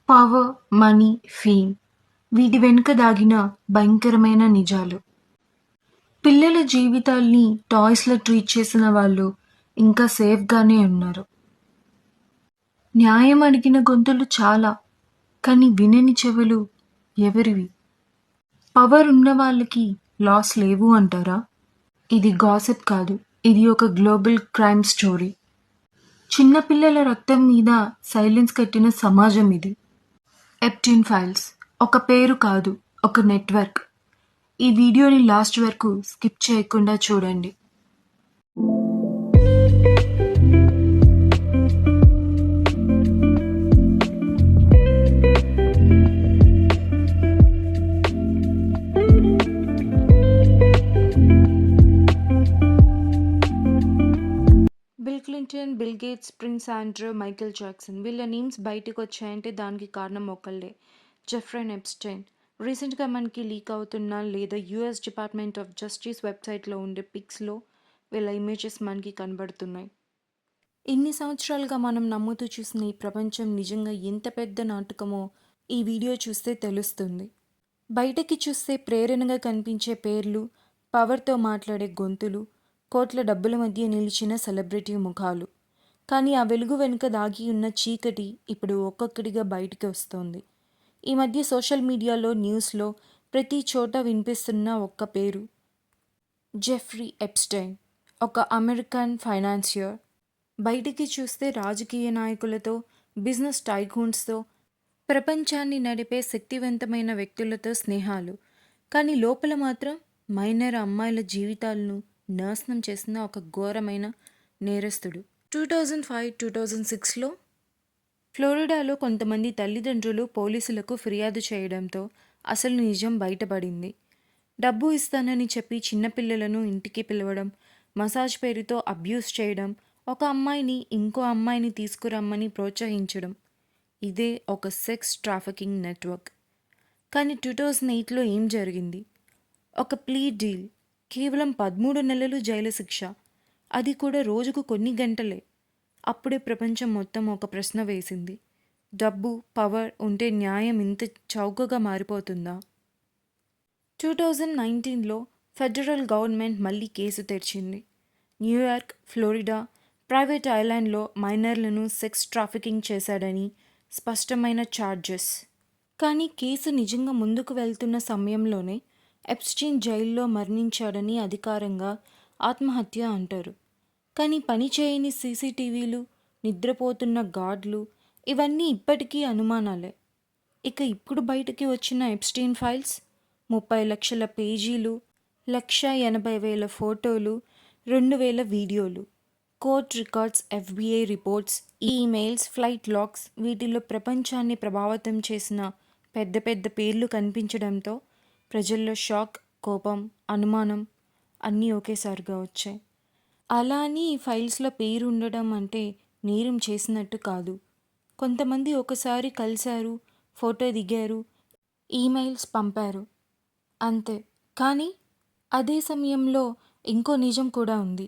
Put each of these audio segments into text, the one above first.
Power, money, fame వీటి వెనుక దాగిన భయంకరమైన నిజాలు. పిల్లల జీవితాల్ని టాయ్స్‌లా ట్రీట్ చేసిన వాళ్ళు ఇంకా సేఫ్‌గానే ఉన్నారు. న్యాయం అడిగిన గొంతులు చాలా, కానీ వినని చెవులు ఎవరివి? పవర్ ఉన్న వాళ్ళకి లాస్ లేవు అంటారా? ఇది గాసిప్ కాదు, ఇది ఒక గ్లోబల్ క్రైమ్ స్టోరీ. చిన్న పిల్లల రక్తం మీద సైలెన్స్ కట్టిన సమాజం ఇది. ఎప్స్టీన్ ఫైల్స్ ఒక పేరు కాదు, ఒక నెట్వర్క్. ఈ వీడియోని లాస్ట్ వరకు స్కిప్ చేయకుండా చూడండి. Bill Clinton, bill gates, prince Andrew, Michael Jackson వీళ్ళ నేమ్స్ బయటకు వచ్చాయంటే దానికి కారణం ఒకళ్ళే, జెఫ్రీ ఎప్స్టైన్. రీసెంట్గా మనకి లీక్ అవుతున్న లేదా యూఎస్ డిపార్ట్మెంట్ ఆఫ్ జస్టిస్ వెబ్సైట్లో ఉండే పిక్స్లో వీళ్ళ ఇమేజెస్ మనకి కనబడుతున్నాయి. ఇన్ని సంవత్సరాలుగా మనం నమ్ముతూ చూసిన ఈ ప్రపంచం నిజంగా ఎంత పెద్ద నాటకమో ఈ వీడియో చూస్తే తెలుస్తుంది. బయటకి చూస్తే ప్రేరణగా కనిపించే పేర్లు, పవర్తో మాట్లాడే గొంతులు, కోట్ల డబ్బుల మధ్య నిలిచిన సెలబ్రిటీ ముఖాలు. కానీ ఆ వెలుగు వెనుక దాగి ఉన్న చీకటి ఇప్పుడు ఒక్కొక్కటిగా బయటికి వస్తోంది. ఈ మధ్య సోషల్ మీడియాలో, న్యూస్లో ప్రతి చోట వినిపిస్తున్న ఒక్క పేరు, జెఫ్రీ ఎప్స్టైన్. ఒక అమెరికన్ ఫైనాన్సియర్. బయటికి చూస్తే రాజకీయ నాయకులతో, బిజినెస్ టైకూన్స్తో, ప్రపంచాన్ని నడిపే శక్తివంతమైన వ్యక్తులతో స్నేహాలు. కానీ లోపల మాత్రం మైనర్ అమ్మాయిల జీవితాలను నాశనం చేసిన ఒక ఘోరమైన నేరస్తుడు. 2005-2006లో ఫ్లోరిడాలో కొంతమంది తల్లిదండ్రులు పోలీసులకు ఫిర్యాదు చేయడంతో అసలు నిజం బయటపడింది. డబ్బు ఇస్తానని చెప్పి చిన్నపిల్లలను ఇంటికి పిలవడం, మసాజ్ పేరుతో అబ్యూస్ చేయడం, ఒక అమ్మాయిని ఇంకో అమ్మాయిని తీసుకురమ్మని ప్రోత్సహించడం. ఇదే ఒక సెక్స్ ట్రాఫికింగ్ నెట్వర్క్. కానీ 2008లో ఏం జరిగింది? ఒక ప్లీ డీల్, కేవలం 13 నెలలు జైలు శిక్ష, అది కూడా రోజుకు కొన్ని గంటలే. అప్పుడే ప్రపంచం మొత్తం ఒక ప్రశ్న వేసింది, డబ్బు, పవర్ ఉంటే న్యాయం ఇంత చౌకగా మారిపోతుందా? 2019లో ఫెడరల్ గవర్నమెంట్ మళ్ళీ కేసు తెరిచింది. న్యూయార్క్, ఫ్లోరిడా, ప్రైవేట్ ఐలాండ్లో మైనర్లను సెక్స్ ట్రాఫికింగ్ చేశాడని స్పష్టమైన ఛార్జెస్. కానీ కేసు నిజంగా ముందుకు వెళ్తున్న సమయంలోనే ఎప్స్టైన్ జైల్లో మరణించాడని అధికారంగా ఆత్మహత్య అంటారు. కానీ పని చేయని సీసీటీవీలు, నిద్రపోతున్న గార్డులు ఇవన్నీ ఇప్పటికీ అనుమానాలే. ఇక ఇప్పుడు బయటికి వచ్చిన ఎప్స్టైన్ ఫైల్స్ 30 లక్షల పేజీలు, 180,000 ఫోటోలు, 2,000 వీడియోలు, court records, FBI reports, emails, flight logs వీటిల్లో ప్రపంచాన్ని ప్రభావితం చేసిన పెద్ద పెద్ద పేర్లు కనిపించడంతో ప్రజల్లో షాక్, కోపం, అనుమానం అన్నీ ఒకేసారిగా వచ్చాయి. అలా అని ఈ ఫైల్స్లో పేరు ఉండడం అంటే నేరం చేసినట్టు కాదు. కొంతమంది ఒకసారి కలిశారు, ఫోటో దిగారు, ఈమెయిల్స్ పంపారు, అంతే. కానీ అదే సమయంలో ఇంకో నిజం కూడా ఉంది.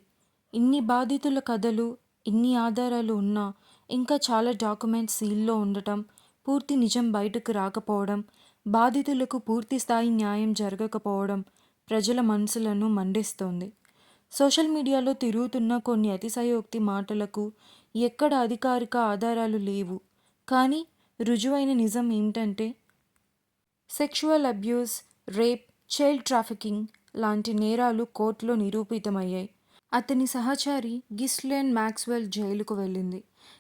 ఇన్ని బాధితుల కథలు, ఇన్ని ఆధారాలు ఉన్నా ఇంకా చాలా డాక్యుమెంట్స్ సీల్లో ఉండటం, పూర్తి నిజం బయటకు రాకపోవడం, బాధితులకు పూర్తి స్థాయి న్యాయం జరగకపోవడం ప్రజల మనసులను మండిస్తోంది. సోషల్ మీడియాలో తిరుగుతున్న కొన్ని అతిశయోక్తి మాటలకు ఎక్కడ అధికారిక ఆధారాలు లేవు. కానీ రుజువైన నిజం ఏమిటంటే sexual abuse, rape, child trafficking లాంటి నేరాలు కోర్టులో నిరూపితమయ్యాయి. అతని సహచారి గిస్లెన్ మ్యాక్స్వెల్ జైలుకు వెళ్ళింది.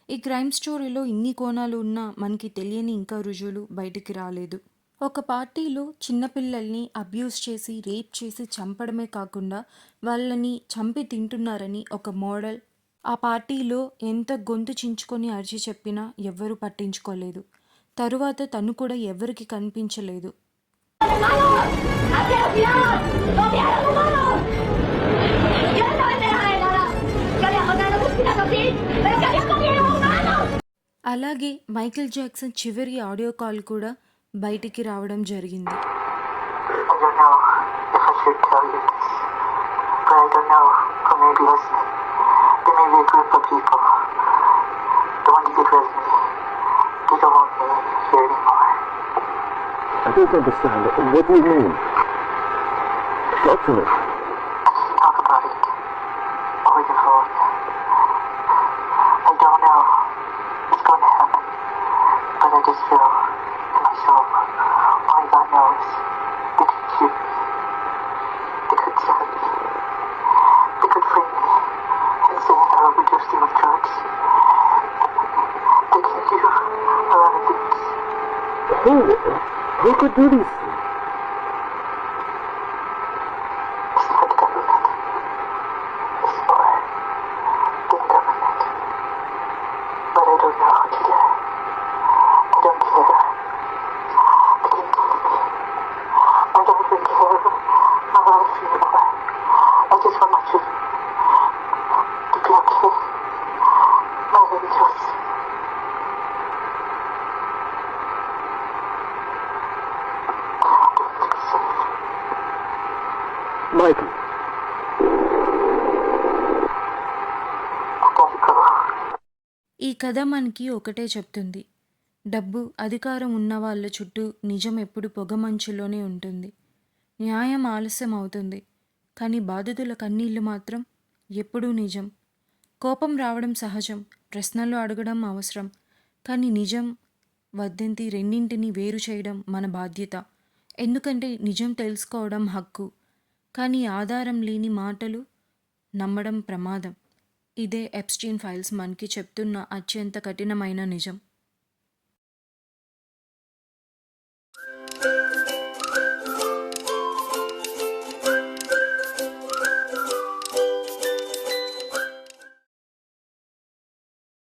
ఈ క్రైమ్ స్టోరీలో ఇన్ని కోణాలు ఉన్నా మనకి తెలియని ఇంకా రుజువులు బయటికి రాలేదు. ఒక పార్టీలో చిన్నపిల్లల్ని అబ్యూస్ చేసి, రేప్ చేసి చంపడమే కాకుండా వాళ్ళని చంపి తింటున్నారని ఒక మోడల్ ఆ పార్టీలో ఎంత గొంతు చించుకొని అరిచి చెప్పినా ఎవ్వరూ పట్టించుకోలేదు. తరువాత తను కూడా ఎవరికి కనిపించలేదు. అలాగే మైకేల్ జాక్సన్ చివరి ఆడియో కాల్ కూడా బయటికి రావడం జరిగింది. You don't want me here anymore. I don't understand. What do you mean? Talk to me. Talk about it over the phone. I don't know what's going to happen, but I just feel in my soul, only God knows, they could shoot me, they could stab me, they could frame me and say I overdosed with drugs. They can do a lot of things. Who could do these things? It's not the government. It's more than government. But I don't know what to do. I don't care. They can take me. I don't even care my life anymore. I just want my children to be okay. My angels. I want them to be safe. Michael, I gotta go. ఈ కథ మనకి ఒకటే చెప్తుంది. డబ్బు, అధికారం ఉన్న వాళ్ళ చుట్టూ నిజం ఎప్పుడు పొగమంచులోనే ఉంటుంది. న్యాయం ఆలస్యం అవుతుంది, కానీ బాధితుల కన్నీళ్లు మాత్రం ఎప్పుడూ నిజం. కోపం రావడం సహజం, ప్రశ్నలు అడగడం అవసరం, కానీ నిజం, వదంతి రెండింటినీ వేరు చేయడం మన బాధ్యత. ఎందుకంటే నిజం తెలుసుకోవడం హక్కు, కానీ ఆధారం లేని మాటలు నమ్మడం ప్రమాదం. ఇదే ఎప్స్టీన్ ఫైల్స్ మనకి చెప్తున్న అత్యంత కఠినమైన నిజం.